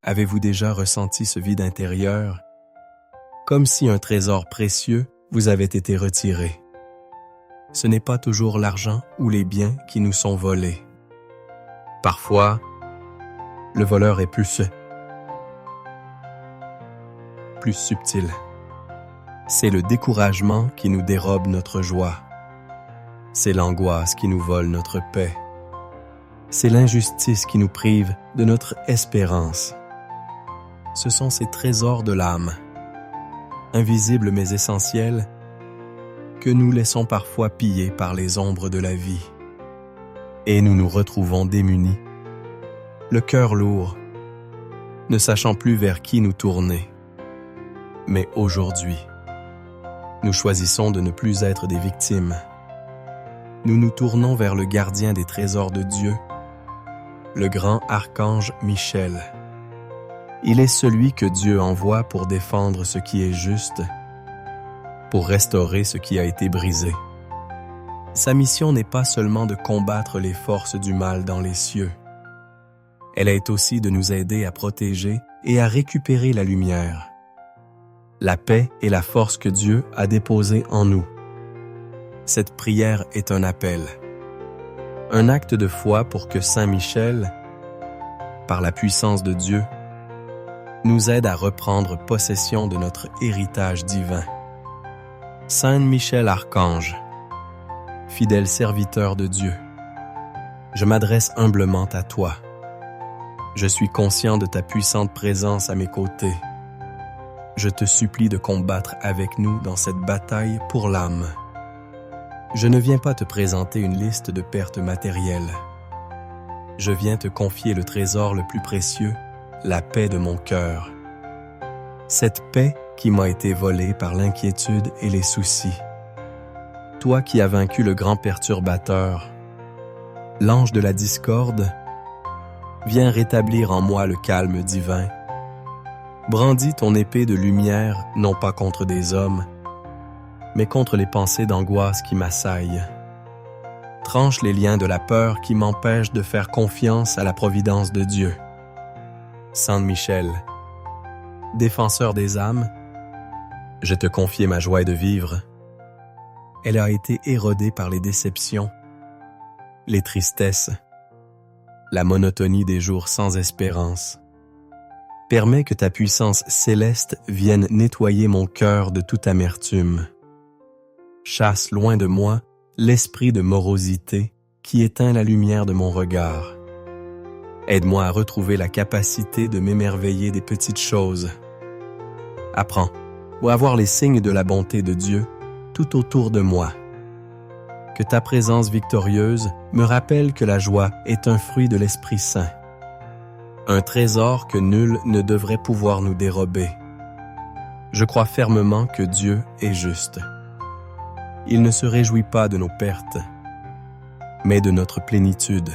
Avez-vous déjà ressenti ce vide intérieur, comme si un trésor précieux vous avait été retiré? Ce n'est pas toujours l'argent ou les biens qui nous sont volés. Parfois, le voleur est plus subtil. C'est le découragement qui nous dérobe notre joie. C'est l'angoisse qui nous vole notre paix. C'est l'injustice qui nous prive de notre espérance. Ce sont ces trésors de l'âme, invisibles mais essentiels, que nous laissons parfois piller par les ombres de la vie. Et nous nous retrouvons démunis, le cœur lourd, ne sachant plus vers qui nous tourner. Mais aujourd'hui, nous choisissons de ne plus être des victimes. Nous nous tournons vers le gardien des trésors de Dieu, le grand archange Michel. Il est celui que Dieu envoie pour défendre ce qui est juste, pour restaurer ce qui a été brisé. Sa mission n'est pas seulement de combattre les forces du mal dans les cieux. Elle est aussi de nous aider à protéger et à récupérer la lumière, la paix et la force que Dieu a déposées en nous. Cette prière est un appel, un acte de foi pour que Saint Michel, par la puissance de Dieu, nous aide à reprendre possession de notre héritage divin. Saint Michel Archange, fidèle serviteur de Dieu, je m'adresse humblement à toi. Je suis conscient de ta puissante présence à mes côtés. Je te supplie de combattre avec nous dans cette bataille pour l'âme. Je ne viens pas te présenter une liste de pertes matérielles. Je viens te confier le trésor le plus précieux, la paix de mon cœur. Cette paix qui m'a été volée par l'inquiétude et les soucis. Toi qui as vaincu le grand perturbateur, l'ange de la discorde, viens rétablir en moi le calme divin. Brandis ton épée de lumière, non pas contre des hommes, mais contre les pensées d'angoisse qui m'assaillent. Tranche les liens de la peur qui m'empêchent de faire confiance à la providence de Dieu. Saint Michel, défenseur des âmes, je te confie ma joie de vivre. Elle a été érodée par les déceptions, les tristesses, la monotonie des jours sans espérance. Permets que ta puissance céleste vienne nettoyer mon cœur de toute amertume. Chasse loin de moi l'esprit de morosité qui éteint la lumière de mon regard. Aide-moi à retrouver la capacité de m'émerveiller des petites choses. Apprends à voir les signes de la bonté de Dieu tout autour de moi. Que ta présence victorieuse me rappelle que la joie est un fruit de l'Esprit Saint, un trésor que nul ne devrait pouvoir nous dérober. Je crois fermement que Dieu est juste. Il ne se réjouit pas de nos pertes, mais de notre plénitude.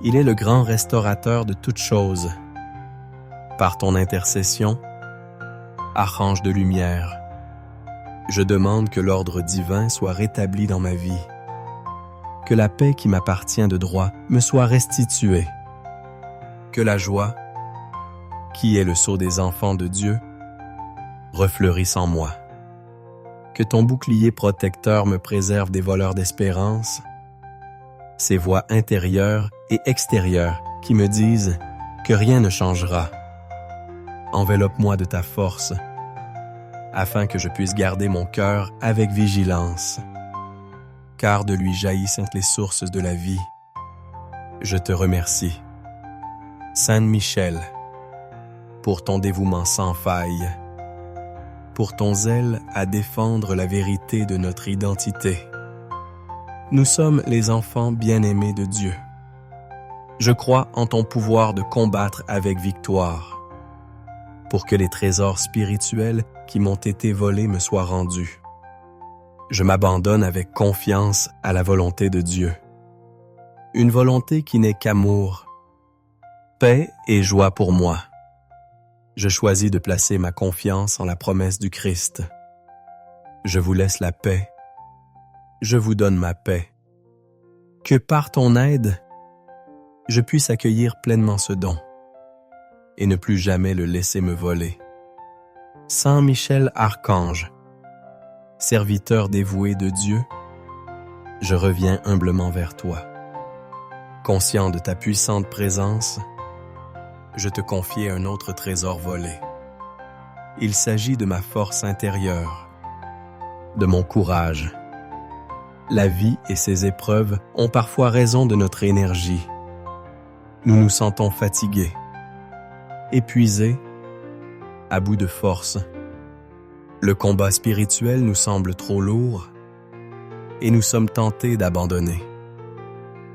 Il est le grand restaurateur de toutes choses. Par ton intercession, archange de lumière, je demande que l'ordre divin soit rétabli dans ma vie, que la paix qui m'appartient de droit me soit restituée, que la joie, qui est le sceau des enfants de Dieu, refleurisse en moi. Que ton bouclier protecteur me préserve des voleurs d'espérance, ces voix intérieures et extérieures qui me disent que rien ne changera. Enveloppe-moi de ta force, afin que je puisse garder mon cœur avec vigilance, car de lui jaillissent les sources de la vie. Je te remercie, Saint Michel, pour ton dévouement sans faille, pour ton zèle à défendre la vérité de notre identité. Nous sommes les enfants bien-aimés de Dieu. Je crois en ton pouvoir de combattre avec victoire, pour que les trésors spirituels qui m'ont été volés me soient rendus. Je m'abandonne avec confiance à la volonté de Dieu. Une volonté qui n'est qu'amour, paix et joie pour moi. Je choisis de placer ma confiance en la promesse du Christ. Je vous laisse la paix. Je vous donne ma paix. Que par ton aide, je puisse accueillir pleinement ce don. et ne plus jamais le laisser me voler. Saint Michel Archange, serviteur dévoué de Dieu, je reviens humblement vers toi. Conscient de ta puissante présence, je te confie un autre trésor volé. Il s'agit de ma force intérieure, de mon courage. La vie et ses épreuves ont parfois raison de notre énergie. Nous nous sentons fatigués, épuisés, à bout de force. Le combat spirituel nous semble trop lourd et nous sommes tentés d'abandonner.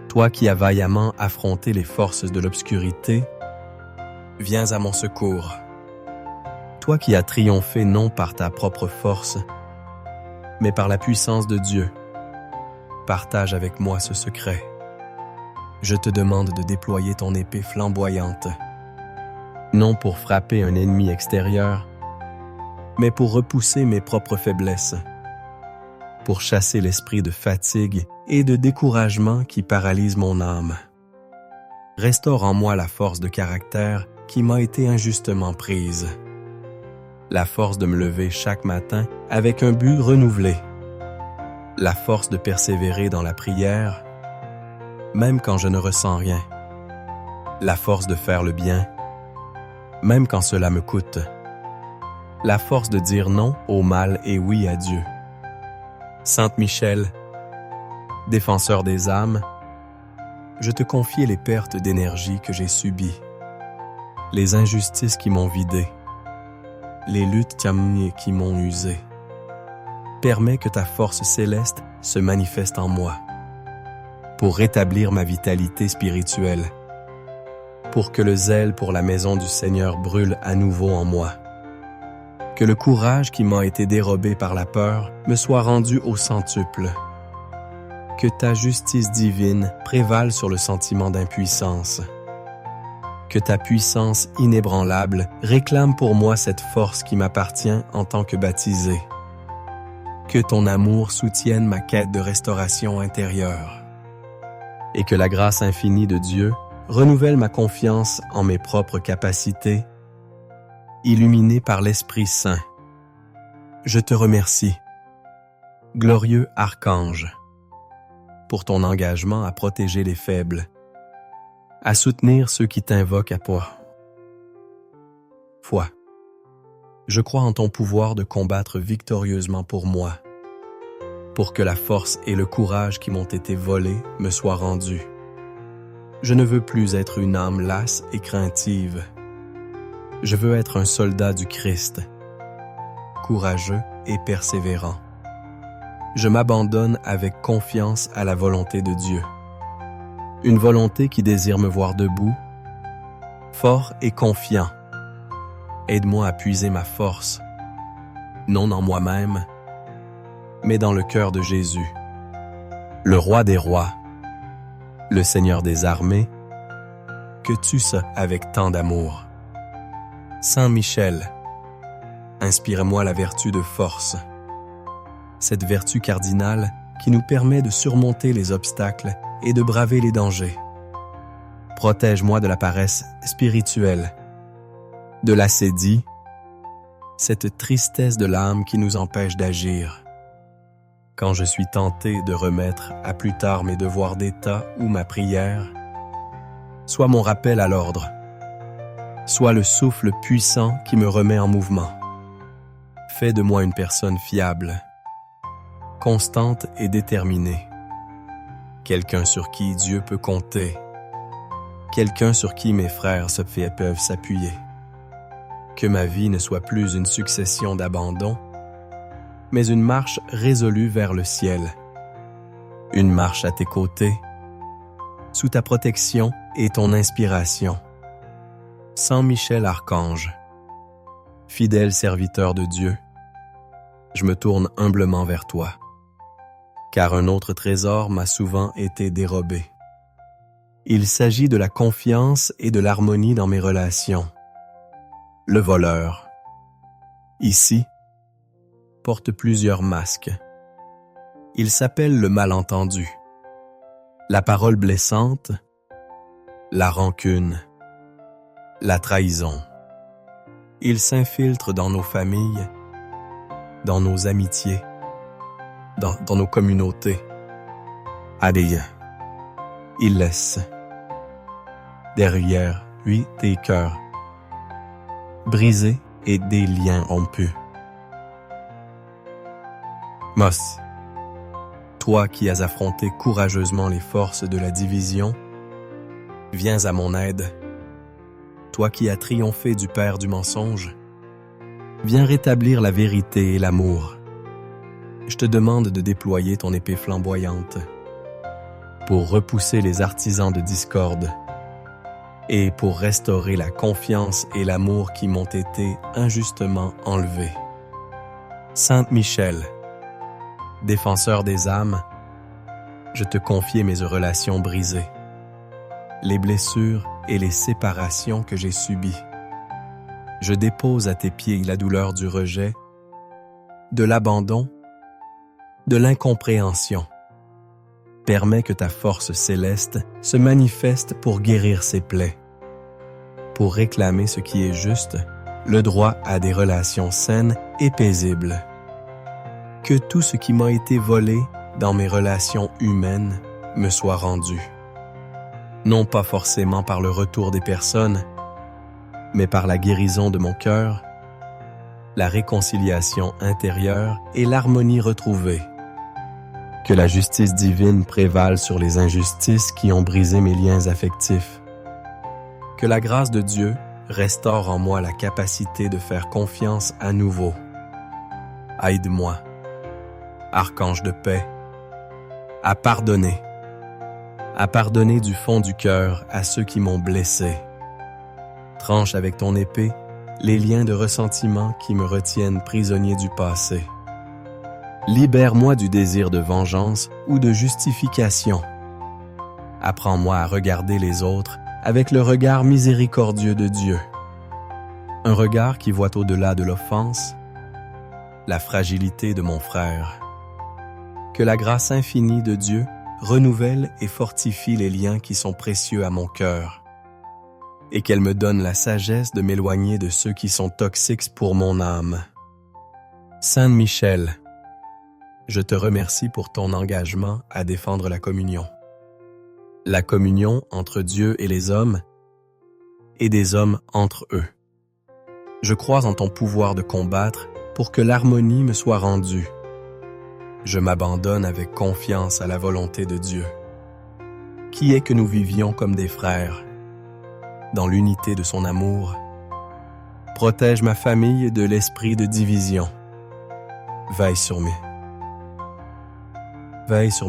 Toi qui as vaillamment affronté les forces de l'obscurité, viens à mon secours. Toi qui as triomphé non par ta propre force, mais par la puissance de Dieu, partage avec moi ce secret. Je te demande de déployer ton épée flamboyante, non pour frapper un ennemi extérieur, mais pour repousser mes propres faiblesses, pour chasser l'esprit de fatigue et de découragement qui paralyse mon âme. Restaure en moi la force de caractère qui m'a été injustement prise, la force de me lever chaque matin avec un but renouvelé, la force de persévérer dans la prière, même quand je ne ressens rien, la force de faire le bien, même quand cela me coûte, la force de dire non au mal et oui à Dieu. Sainte Michel, défenseur des âmes, je te confie les pertes d'énergie que j'ai subies, les injustices qui m'ont vidé, les luttes qui m'ont usé. Permets que ta force céleste se manifeste en moi, pour rétablir ma vitalité spirituelle, pour que le zèle pour la maison du Seigneur brûle à nouveau en moi. Que le courage qui m'a été dérobé par la peur me soit rendu au centuple. Que ta justice divine prévale sur le sentiment d'impuissance. Que ta puissance inébranlable réclame pour moi cette force qui m'appartient en tant que baptisé. Que ton amour soutienne ma quête de restauration intérieure. Et que la grâce infinie de Dieu renouvelle ma confiance en mes propres capacités, illuminé par l'Esprit Saint. Je te remercie, glorieux Archange, pour ton engagement à protéger les faibles, à soutenir ceux qui t'invoquent à foi. Je crois en ton pouvoir de combattre victorieusement pour moi, pour que la force et le courage qui m'ont été volés me soient rendus. Je ne veux plus être une âme lasse et craintive. Je veux être un soldat du Christ, courageux et persévérant. Je m'abandonne avec confiance à la volonté de Dieu. Une volonté qui désire me voir debout, fort et confiant. Aide-moi à puiser ma force, non dans moi-même, mais dans le cœur de Jésus, le roi des rois, le Seigneur des armées, que tu sais avec tant d'amour. Saint Michel, inspire-moi la vertu de force, cette vertu cardinale qui nous permet de surmonter les obstacles et de braver les dangers. Protège-moi de la paresse spirituelle, de l'acédie, cette tristesse de l'âme qui nous empêche d'agir. Quand je suis tenté de remettre à plus tard mes devoirs d'État ou ma prière, sois mon rappel à l'ordre, sois le souffle puissant qui me remet en mouvement. Fais de moi une personne fiable, constante et déterminée, quelqu'un sur qui Dieu peut compter, quelqu'un sur qui mes frères peuvent s'appuyer. Que ma vie ne soit plus une succession d'abandons, mais une marche résolue vers le ciel. Une marche à tes côtés, sous ta protection et ton inspiration. Saint Michel Archange, fidèle serviteur de Dieu, je me tourne humblement vers toi, car un autre trésor m'a souvent été dérobé. Il s'agit de la confiance et de l'harmonie dans mes relations. Le voleur, ici, porte plusieurs masques. Il s'appelle le malentendu, la parole blessante, la rancune, la trahison. Il s'infiltre dans nos familles, dans nos amitiés, dans nos communautés. Allez, il laisse derrière lui des cœurs brisés et des liens rompus. Moss, toi qui as affronté courageusement les forces de la division, viens à mon aide. Toi qui as triomphé du père du mensonge, viens rétablir la vérité et l'amour. Je te demande de déployer ton épée flamboyante pour repousser les artisans de discorde et pour restaurer la confiance et l'amour qui m'ont été injustement enlevés. Sainte Michel, défenseur des âmes, je te confie mes relations brisées, les blessures et les séparations que j'ai subies. Je dépose à tes pieds la douleur du rejet, de l'abandon, de l'incompréhension. Permets que ta force céleste se manifeste pour guérir ces plaies, pour réclamer ce qui est juste, le droit à des relations saines et paisibles. Que tout ce qui m'a été volé dans mes relations humaines me soit rendu. Non pas forcément par le retour des personnes, mais par la guérison de mon cœur, la réconciliation intérieure et l'harmonie retrouvée. Que la justice divine prévale sur les injustices qui ont brisé mes liens affectifs. Que la grâce de Dieu restaure en moi la capacité de faire confiance à nouveau. Aide-moi, archange de paix, à pardonner du fond du cœur à ceux qui m'ont blessé. Tranche avec ton épée les liens de ressentiment qui me retiennent prisonnier du passé. Libère-moi du désir de vengeance ou de justification. Apprends-moi à regarder les autres avec le regard miséricordieux de Dieu. Un regard qui voit au-delà de l'offense, la fragilité de mon frère. Que la grâce infinie de Dieu renouvelle et fortifie les liens qui sont précieux à mon cœur, et qu'elle me donne la sagesse de m'éloigner de ceux qui sont toxiques pour mon âme. Sainte Michel, je te remercie pour ton engagement à défendre la communion. La communion entre Dieu et les hommes, et des hommes entre eux. Je crois en ton pouvoir de combattre pour que l'harmonie me soit rendue. Je m'abandonne avec confiance à la volonté de Dieu, qui est que nous vivions comme des frères, dans l'unité de son amour. Protège ma famille de l'esprit de division. Veille sur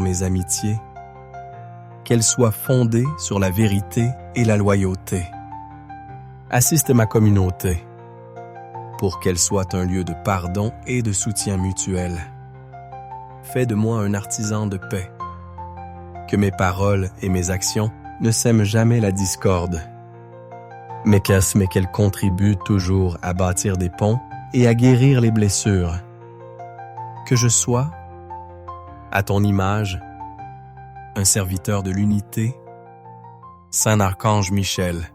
mes amitiés, qu'elles soient fondées sur la vérité et la loyauté. Assiste ma communauté, pour qu'elle soit un lieu de pardon et de soutien mutuel. Fais de moi un artisan de paix, que mes paroles et mes actions ne sèment jamais la discorde, mais qu'elles contribuent toujours à bâtir des ponts et à guérir les blessures. Que je sois, à ton image, un serviteur de l'unité, Saint Archange Michel,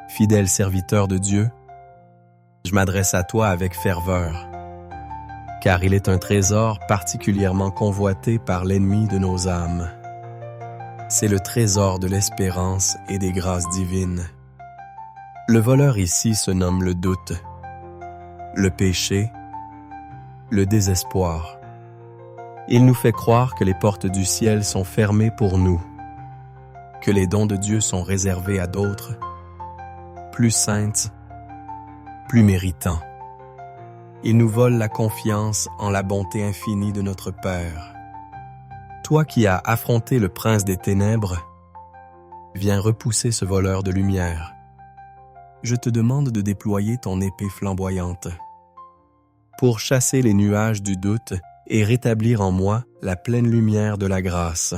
fidèle serviteur de Dieu, je m'adresse à toi avec ferveur, car il est un trésor particulièrement convoité par l'ennemi de nos âmes. C'est le trésor de l'espérance et des grâces divines. Le voleur ici se nomme le doute, le péché, le désespoir. Il nous fait croire que les portes du ciel sont fermées pour nous, que les dons de Dieu sont réservés à d'autres, plus saintes, plus méritants. Il nous vole la confiance en la bonté infinie de notre Père. Toi qui as affronté le prince des ténèbres, viens repousser ce voleur de lumière. Je te demande de déployer ton épée flamboyante pour chasser les nuages du doute et rétablir en moi la pleine lumière de la grâce.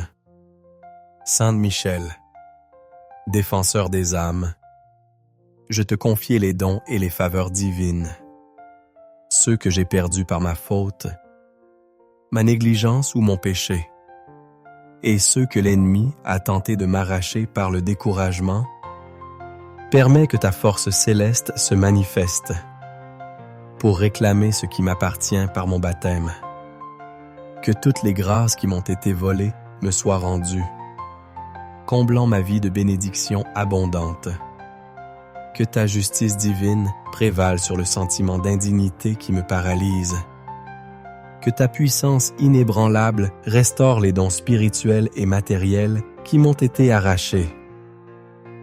Sainte Michel, défenseur des âmes, je te confie les dons et les faveurs divines, ceux que j'ai perdus par ma faute, ma négligence ou mon péché, et ceux que l'ennemi a tenté de m'arracher par le découragement, Permets que ta force céleste se manifeste pour réclamer ce qui m'appartient par mon baptême. Que toutes les grâces qui m'ont été volées me soient rendues, comblant ma vie de bénédictions abondantes. Que ta justice divine prévale sur le sentiment d'indignité qui me paralyse. Que ta puissance inébranlable restaure les dons spirituels et matériels qui m'ont été arrachés.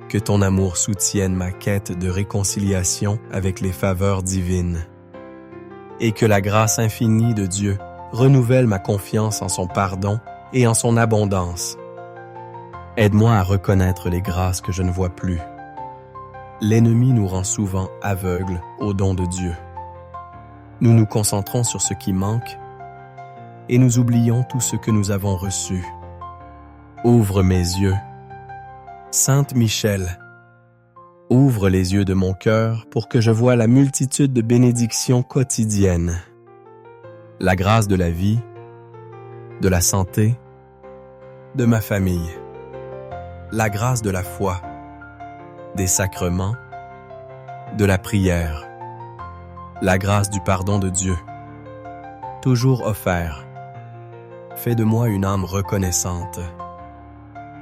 Que ton amour soutienne ma quête de réconciliation avec les faveurs divines. Et que la grâce infinie de Dieu renouvelle ma confiance en son pardon et en son abondance. Aide-moi à reconnaître les grâces que je ne vois plus. L'ennemi nous rend souvent aveugles aux dons de Dieu. Nous nous concentrons sur ce qui manque et nous oublions tout ce que nous avons reçu. Ouvre mes yeux. Sainte Michel, ouvre les yeux de mon cœur pour que je voie la multitude de bénédictions quotidiennes. La grâce de la vie, de la santé, de ma famille. La grâce de la foi, des sacrements, de la prière. La grâce du pardon de Dieu, toujours offert. Fais de moi une âme reconnaissante,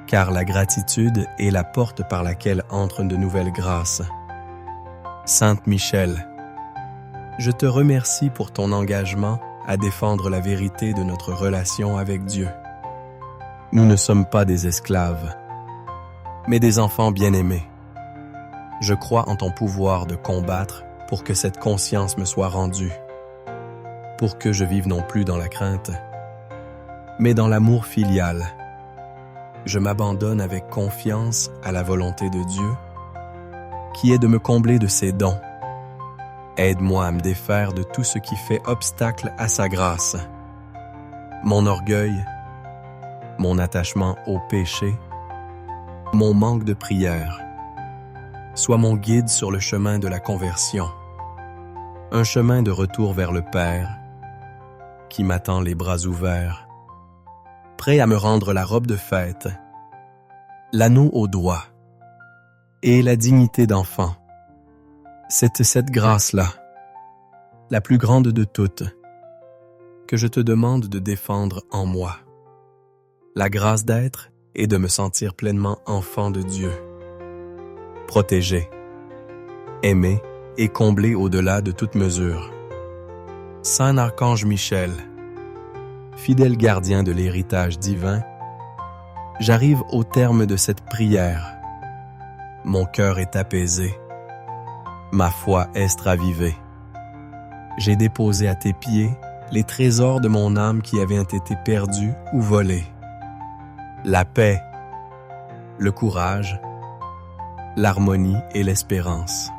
car la gratitude est la porte par laquelle entrent de nouvelles grâces. Sainte Michel, je te remercie pour ton engagement à défendre la vérité de notre relation avec Dieu. Nous ne sommes pas des esclaves, mais des enfants bien-aimés. Je crois en ton pouvoir de combattre pour que cette conscience me soit rendue, pour que je vive non plus dans la crainte, mais dans l'amour filial. Je m'abandonne avec confiance à la volonté de Dieu, qui est de me combler de ses dons. Aide-moi à me défaire de tout ce qui fait obstacle à sa grâce. Mon orgueil, mon attachement au péché, mon manque de prière. Sois mon guide sur le chemin de la conversion, un chemin de retour vers le Père, qui m'attend les bras ouverts, prêt à me rendre la robe de fête, l'anneau au doigt et la dignité d'enfant. C'est cette grâce-là, la plus grande de toutes, que je te demande de défendre en moi. La grâce d'être et de me sentir pleinement enfant de Dieu. Protégé, aimé et comblé au-delà de toute mesure. Saint Archange Michel, fidèle gardien de l'héritage divin, j'arrive au terme de cette prière. Mon cœur est apaisé, ma foi est ravivée. J'ai déposé à tes pieds les trésors de mon âme qui avaient été perdus ou volés. La paix, le courage, l'harmonie et l'espérance.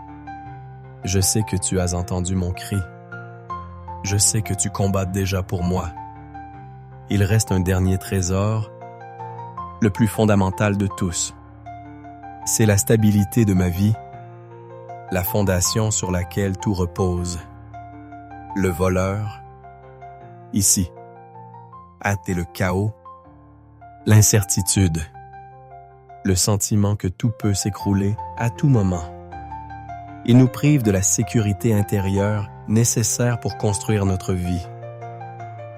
Je sais que tu as entendu mon cri. Je sais que tu combats déjà pour moi. Il reste un dernier trésor, le plus fondamental de tous. C'est la stabilité de ma vie, la fondation sur laquelle tout repose. Le voleur, ici, hâte et le chaos, l'incertitude, le sentiment que tout peut s'écrouler à tout moment. Il nous prive de la sécurité intérieure nécessaire pour construire notre vie.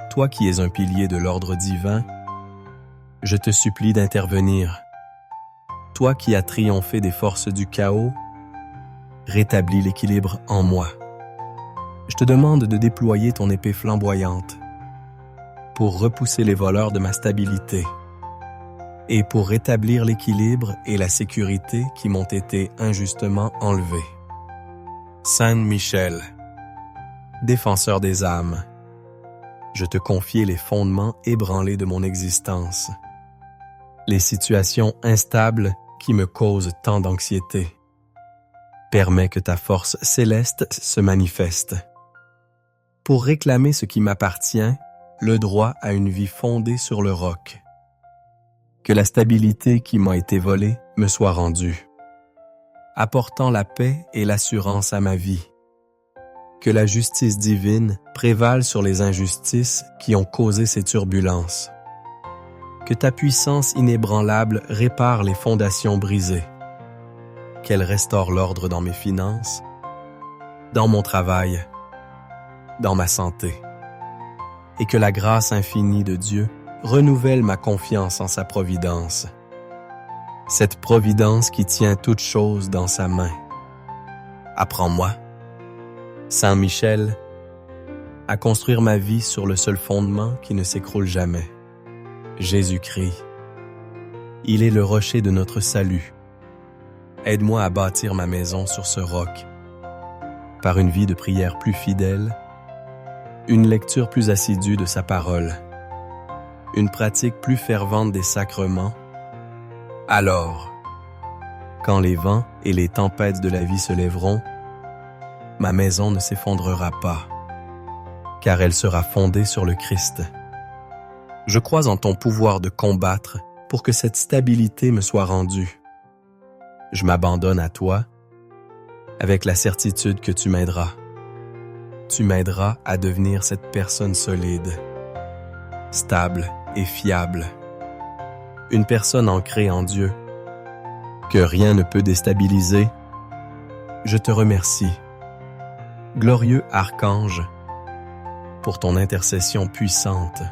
Toi qui es un pilier de l'ordre divin, je te supplie d'intervenir. Toi qui as triomphé des forces du chaos, rétablis l'équilibre en moi. Je te demande de déployer ton épée flamboyante pour repousser les voleurs de ma stabilité et pour rétablir l'équilibre et la sécurité qui m'ont été injustement enlevés. Saint Michel, défenseur des âmes, je te confie les fondements ébranlés de mon existence, les situations instables qui me causent tant d'anxiété. Permets que ta force céleste se manifeste pour réclamer ce qui m'appartient, le droit à une vie fondée sur le roc. Que la stabilité qui m'a été volée me soit rendue, apportant la paix et l'assurance à ma vie. Que la justice divine prévale sur les injustices qui ont causé ces turbulences. Que ta puissance inébranlable répare les fondations brisées. qu'elle restaure l'ordre dans mes finances, dans mon travail, dans ma santé, et que la grâce infinie de Dieu renouvelle ma confiance en sa providence. Cette providence qui tient toutes choses dans sa main. Apprends-moi, Saint Michel, à construire ma vie sur le seul fondement qui ne s'écroule jamais. Jésus-Christ. Il est le rocher de notre salut. Aide-moi à bâtir ma maison sur ce roc, par une vie de prière plus fidèle, une lecture plus assidue de sa parole, une pratique plus fervente des sacrements. Alors, quand les vents et les tempêtes de la vie se lèveront, ma maison ne s'effondrera pas, car elle sera fondée sur le Christ. Je crois en ton pouvoir de combattre pour que cette stabilité me soit rendue. Je m'abandonne à toi avec la certitude que tu m'aideras. Tu m'aideras à devenir cette personne solide, stable et fiable. Une personne ancrée en Dieu, que rien ne peut déstabiliser. Je te remercie, glorieux archange, pour ton intercession puissante.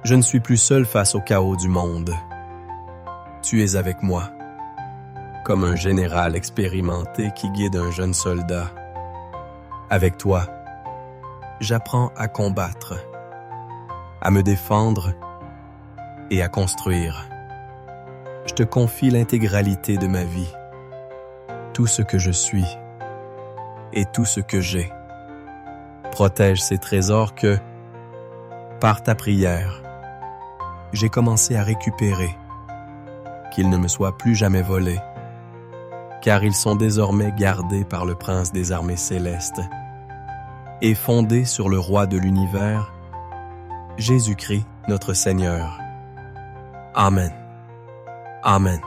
Je ne suis plus seul face au chaos du monde. Tu es avec moi, comme un général expérimenté qui guide un jeune soldat. Avec toi, j'apprends à combattre, à me défendre et à construire. Je te confie l'intégralité de ma vie, tout ce que je suis et tout ce que j'ai. Protège ces trésors que, par ta prière, j'ai commencé à récupérer, qu'ils ne me soient plus jamais volés, car ils sont désormais gardés par le Prince des armées célestes et fondés sur le Roi de l'univers, Jésus-Christ, notre Seigneur. Amen. Amen.